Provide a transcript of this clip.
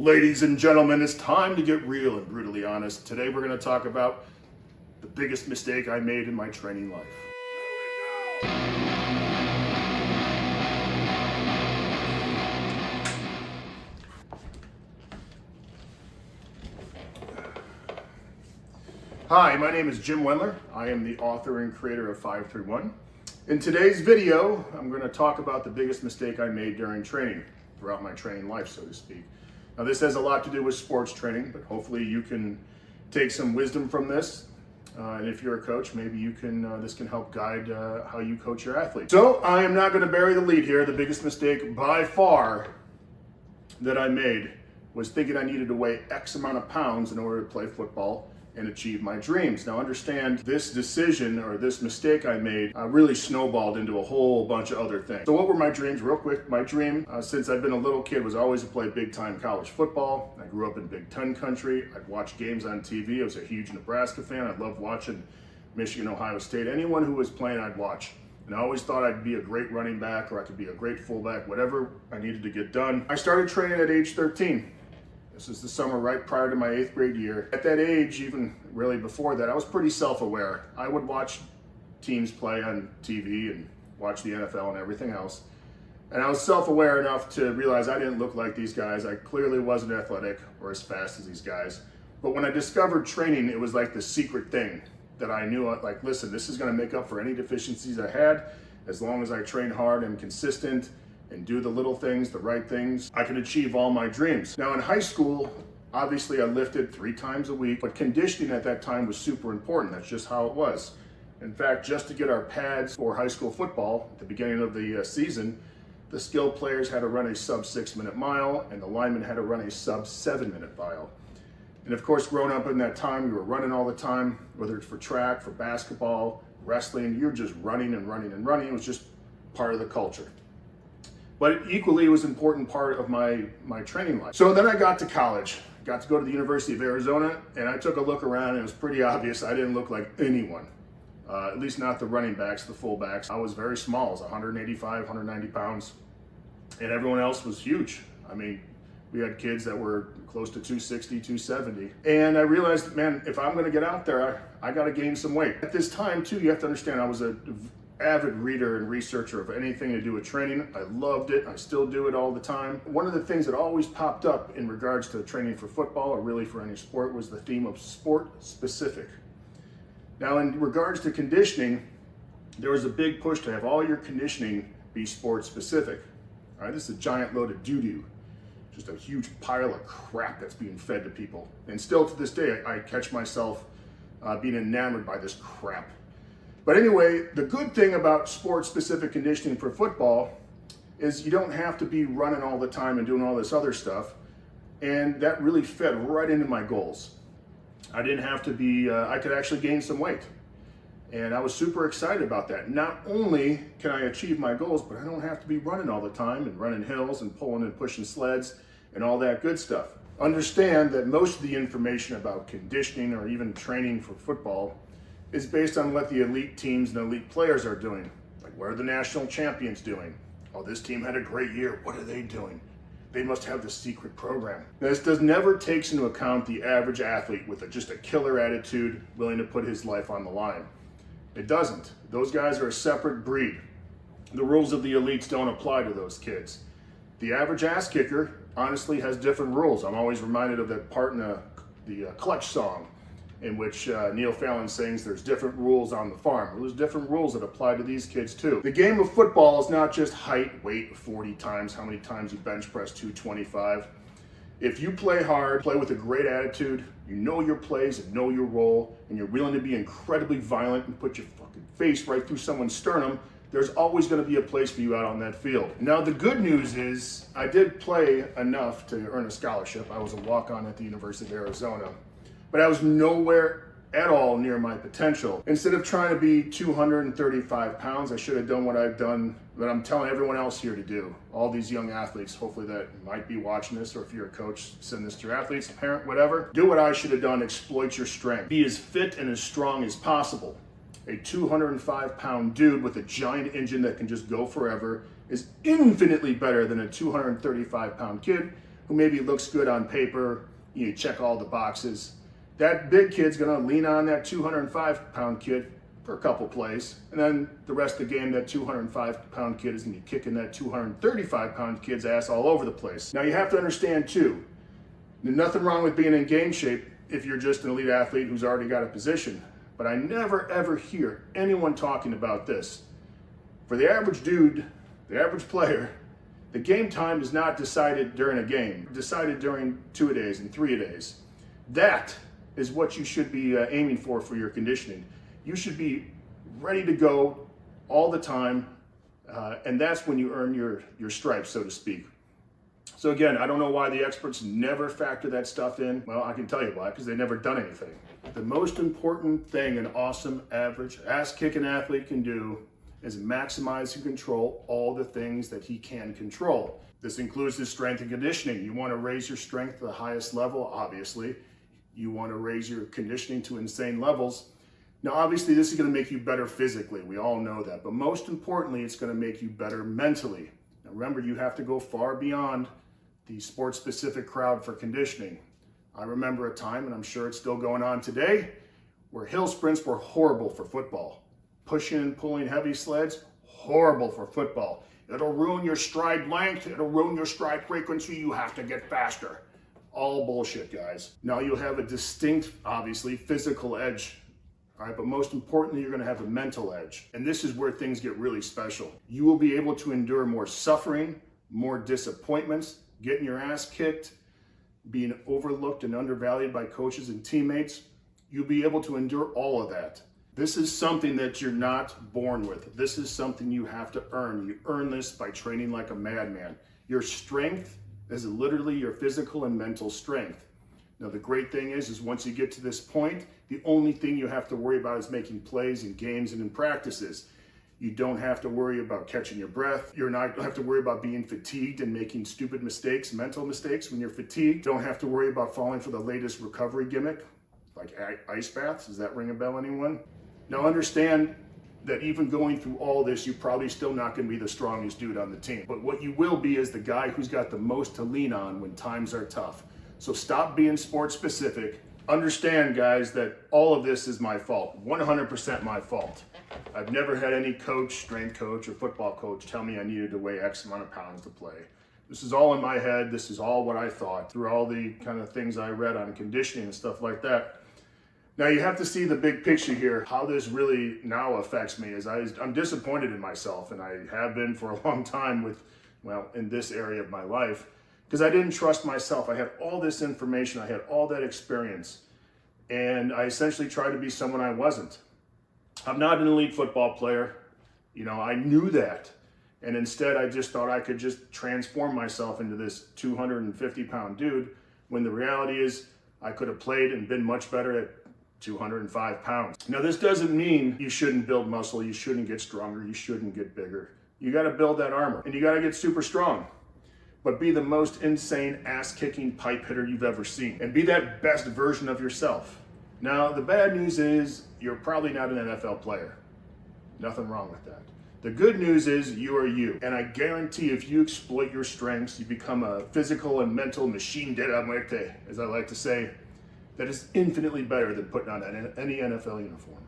Ladies and gentlemen, it's time to get real and brutally honest. Today we're going to talk about the biggest mistake I made in my training life. Hi, my name is Jim Wendler. I am the author and creator of 531. In today's video, I'm going to talk about the biggest mistake I made during training, throughout my training life, so to speak. Now, this has a lot to do with sports training, but hopefully you can take some wisdom from this. And if you're a coach, maybe you can. This can help guide how you coach your athletes. So I am not going to bury the lead here. The biggest mistake by far that I made was thinking I needed to weigh X amount of pounds in order to play football and achieve my dreams. Now understand, this decision or this mistake I made really snowballed into a whole bunch of other things. So what were my dreams? Real quick, my dream since I've been a little kid was always to play big time college football. I grew up in Big Ten country. I'd watch games on TV. I was a huge Nebraska fan. I loved watching Michigan, Ohio State. Anyone who was playing, I'd watch. And I always thought I'd be a great running back or I could be a great fullback, whatever I needed to get done. I started training at age 13. This is the summer right prior to my 8th grade year. At that age, even really before that, I was pretty self-aware. I would watch teams play on TV and watch the NFL and everything else. And I was self-aware enough to realize I didn't look like these guys. I clearly wasn't athletic or as fast as these guys. But when I discovered training, it was like the secret thing that I knew, like, listen, this is gonna make up for any deficiencies I had. As long as I train hard and consistent, and do the little things, the right things, I can achieve all my dreams. Now in high school, obviously I lifted 3 times a week, but conditioning at that time was super important. That's just how it was. In fact, just to get our pads for high school football at the beginning of the season, the skilled players had to run a sub 6-minute mile and the linemen had to run a sub 7-minute mile. And of course, growing up in that time, we were running all the time, whether it's for track, for basketball, wrestling, you're just running and running and running. It was just part of the culture. But equally, it was an important part of my training life. So then I got to college, got to go to the University of Arizona, and I took a look around and it was pretty obvious I didn't look like anyone. At least not the running backs, the fullbacks. I was very small, I was 185, 190 pounds, and everyone else was huge. I mean, we had kids that were close to 260, 270. And I realized, man, if I'm gonna get out there, I gotta gain some weight. At this time too, you have to understand, I was an avid reader and researcher of anything to do with training. I loved it. I still do it all the time. One of the things that always popped up in regards to training for football or really for any sport was the theme of sport specific. Now in regards to conditioning, there was a big push to have all your conditioning be sport specific. All right, this is a giant load of doo-doo. Just a huge pile of crap that's being fed to people. And still to this day, I catch myself being enamored by this crap. But anyway, the good thing about sport-specific conditioning for football is you don't have to be running all the time and doing all this other stuff. And that really fed right into my goals. I didn't have to be, I could actually gain some weight. And I was super excited about that. Not only can I achieve my goals, but I don't have to be running all the time and running hills and pulling and pushing sleds and all that good stuff. Understand that most of the information about conditioning or even training for football is based on what the elite teams and elite players are doing. Like, what are the national champions doing? Oh, this team had a great year. What are they doing? They must have the secret program. This never takes into account the average athlete with just a killer attitude, willing to put his life on the line. It doesn't. Those guys are a separate breed. The rules of the elites don't apply to those kids. The average ass kicker honestly has different rules. I'm always reminded of that part in the Clutch song, in which Neil Fallon sings, there's different rules on the farm. Well, there's different rules that apply to these kids too. The game of football is not just height, weight, 40 times, how many times you bench press 225. If you play hard, play with a great attitude, you know your plays and know your role, and you're willing to be incredibly violent and put your fucking face right through someone's sternum, there's always gonna be a place for you out on that field. Now the good news is, I did play enough to earn a scholarship. I was a walk-on at the University of Arizona. But I was nowhere at all near my potential. Instead of trying to be 235 pounds, I should have done what I've done, that I'm telling everyone else here to do. All these young athletes, hopefully that might be watching this, or if you're a coach, send this to your athletes, parent, whatever. Do what I should have done, exploit your strength. Be as fit and as strong as possible. A 205-pound dude with a giant engine that can just go forever is infinitely better than a 235-pound kid who maybe looks good on paper, you check all the boxes. That big kid's gonna lean on that 205-pound kid for a couple plays, and then the rest of the game, that 205-pound kid is gonna be kicking that 235-pound kid's ass all over the place. Now you have to understand too, there's nothing wrong with being in game shape if you're just an elite athlete who's already got a position, but I never ever hear anyone talking about this. For the average dude, the average player, the game time is not decided during a game, decided during 2-a-days and 3-a-days. That is what you should be aiming for your conditioning. You should be ready to go all the time, and that's when you earn your stripes, so to speak. So again, I don't know why the experts never factor that stuff in. Well, I can tell you why, because they've never done anything. The most important thing an awesome, average, ass-kicking athlete can do is maximize and control all the things that he can control. This includes his strength and conditioning. You want to raise your strength to the highest level, obviously. You want to raise your conditioning to insane levels. Now, obviously, this is going to make you better physically. We all know that. But most importantly, it's going to make you better mentally. Now, remember, you have to go far beyond the sports-specific crowd for conditioning. I remember a time, and I'm sure it's still going on today, where hill sprints were horrible for football. Pushing and pulling heavy sleds, horrible for football. It'll ruin your stride length, it'll ruin your stride frequency, you have to get faster. All bullshit, guys. Now you'll have a distinct, obviously, physical edge, all right, but most importantly, you're gonna have a mental edge. And this is where things get really special. You will be able to endure more suffering, more disappointments, getting your ass kicked, being overlooked and undervalued by coaches and teammates. You'll be able to endure all of that. This is something that you're not born with. This is something you have to earn. You earn this by training like a madman. Your strength is literally your physical and mental strength. Now, the great thing is once you get to this point, the only thing you have to worry about is making plays in games and in practices. You don't have to worry about catching your breath. You don't have to worry about being fatigued and making stupid mistakes, mental mistakes when you're fatigued. You don't have to worry about falling for the latest recovery gimmick, like ice baths. Does that ring a bell, anyone? Now understand that even going through all this, you're probably still not going to be the strongest dude on the team. But what you will be is the guy who's got the most to lean on when times are tough. So stop being sports specific. Understand, guys, that all of this is my fault, 100% my fault. I've never had any coach, strength coach, or football coach tell me I needed to weigh X amount of pounds to play. This is all in my head. This is all what I thought through all the kind of things I read on conditioning and stuff like that. Now you have to see the big picture here, how this really now affects me is I'm disappointed in myself, and I have been for a long time in this area of my life, because I didn't trust myself. I had all this information, I had all that experience, and I essentially tried to be someone I wasn't. I'm not an elite football player. I knew that. And instead I just thought I could just transform myself into this 250-pound dude, when the reality is I could have played and been much better at 205 pounds. Now, this doesn't mean you shouldn't build muscle, you shouldn't get stronger, you shouldn't get bigger. You gotta build that armor, and you gotta get super strong. But be the most insane ass-kicking pipe hitter you've ever seen, and be that best version of yourself. Now, the bad news is you're probably not an NFL player. Nothing wrong with that. The good news is you are you, and I guarantee if you exploit your strengths, you become a physical and mental machine de la muerte, as I like to say, that is infinitely better than putting on any NFL uniform.